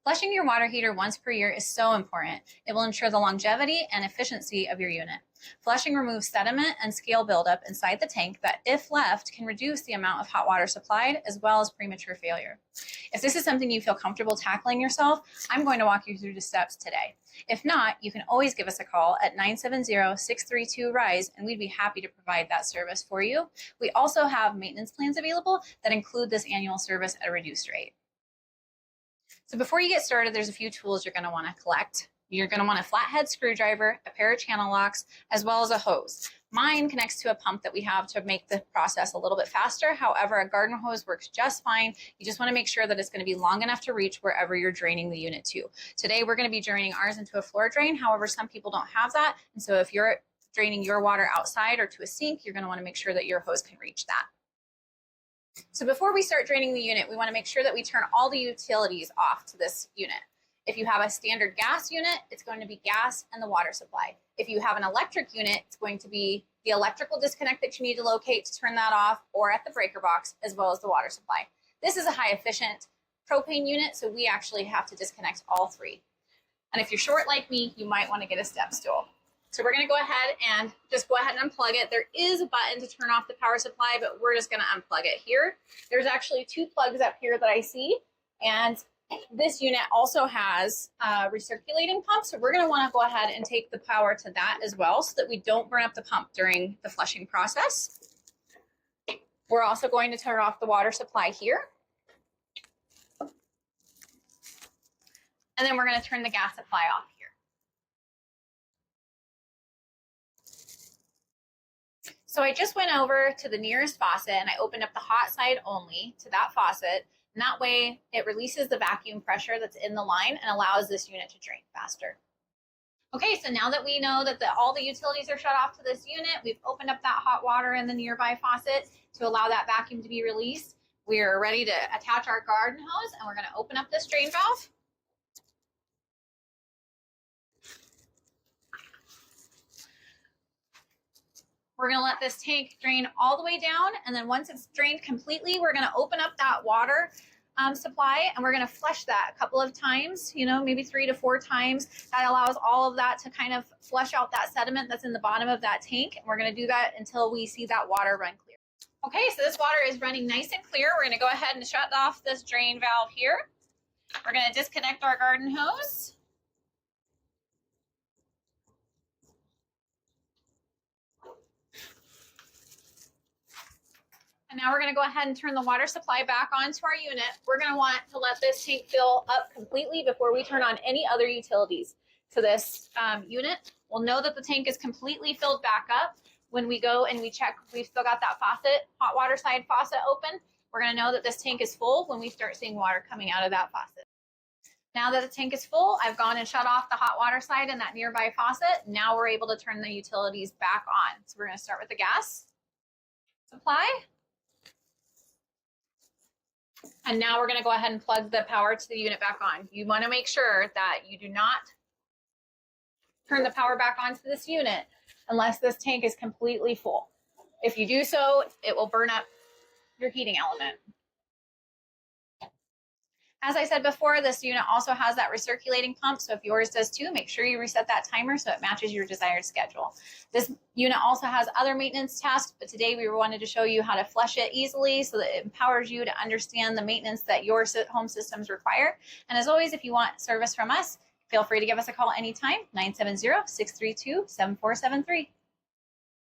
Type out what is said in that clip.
Flushing your water heater once per year is so important. It will ensure the longevity and efficiency of your unit. Flushing removes sediment and scale buildup inside the tank that, if left, can reduce the amount of hot water supplied as well as premature failure. If this is something you feel comfortable tackling yourself, I'm going to walk you through the steps today. If not, you can always give us a call at 970-632-RISE and we'd be happy to provide that service for you. We also have maintenance plans available that include this annual service at a reduced rate. So before you get started, there's a few tools you're going to want to collect. You're going to want a flathead screwdriver, a pair of channel locks, as well as a hose. Mine connects to a pump that we have to make the process a little bit faster. However, a garden hose works just fine. You just want to make sure that it's going to be long enough to reach wherever you're draining the unit to. Today, we're going to be draining ours into a floor drain. However, some people don't have that. And so if you're draining your water outside or to a sink, you're going to want to make sure that your hose can reach that. So before we start draining the unit, we want to make sure that we turn all the utilities off to this unit. If you have a standard gas unit, it's going to be gas and the water supply. If you have an electric unit, it's going to be the electrical disconnect that you need to locate to turn that off, or at the breaker box, as well as the water supply. This is a high efficient propane unit, so we actually have to disconnect all three. And if you're short like me, you might want to get a step stool. So we're going to go ahead and unplug it. There is a button to turn off the power supply, but we're just going to unplug it here. There's actually two plugs up here that I see, and this unit also has a recirculating pump, so we're going to want to go ahead and take the power to that as well so that we don't burn up the pump during the flushing process. We're also going to turn off the water supply here. And then we're going to turn the gas supply off here. So I just went over to the nearest faucet and I opened up the hot side only to that faucet. And that way it releases the vacuum pressure that's in the line and allows this unit to drain faster. Okay, so now that we know that all the utilities are shut off to this unit, we've opened up that hot water in the nearby faucet to allow that vacuum to be released. We are ready to attach our garden hose and we're going to open up this drain valve. We're going to let this tank drain all the way down, and then once it's drained completely, we're going to open up that water supply and we're going to flush that a couple of times, maybe 3 to 4 times. That allows all of that to kind of flush out that sediment that's in the bottom of that tank, and we're going to do that until we see that water run clear. Okay, so this water is running nice and clear. We're going to go ahead and shut off this drain valve here. We're going to disconnect our garden hose. And now we're going to go ahead and turn the water supply back onto our unit. We're going to want to let this tank fill up completely before we turn on any other utilities to this unit. We'll know that the tank is completely filled back up when we go and we check we've still got that faucet, hot water side faucet open. We're going to know that this tank is full when we start seeing water coming out of that faucet. Now that the tank is full, I've gone and shut off the hot water side and that nearby faucet. Now we're able to turn the utilities back on. So we're going to start with the gas supply. And now we're going to go ahead and plug the power to the unit back on. You want to make sure that you do not turn the power back onto this unit unless this tank is completely full. If you do so, it will burn up your heating element. As I said before, this unit also has that recirculating pump, so if yours does too, make sure you reset that timer so it matches your desired schedule. This unit also has other maintenance tasks, but today we wanted to show you how to flush it easily so that it empowers you to understand the maintenance that your home systems require. And as always, if you want service from us, feel free to give us a call anytime, 970-632-7473.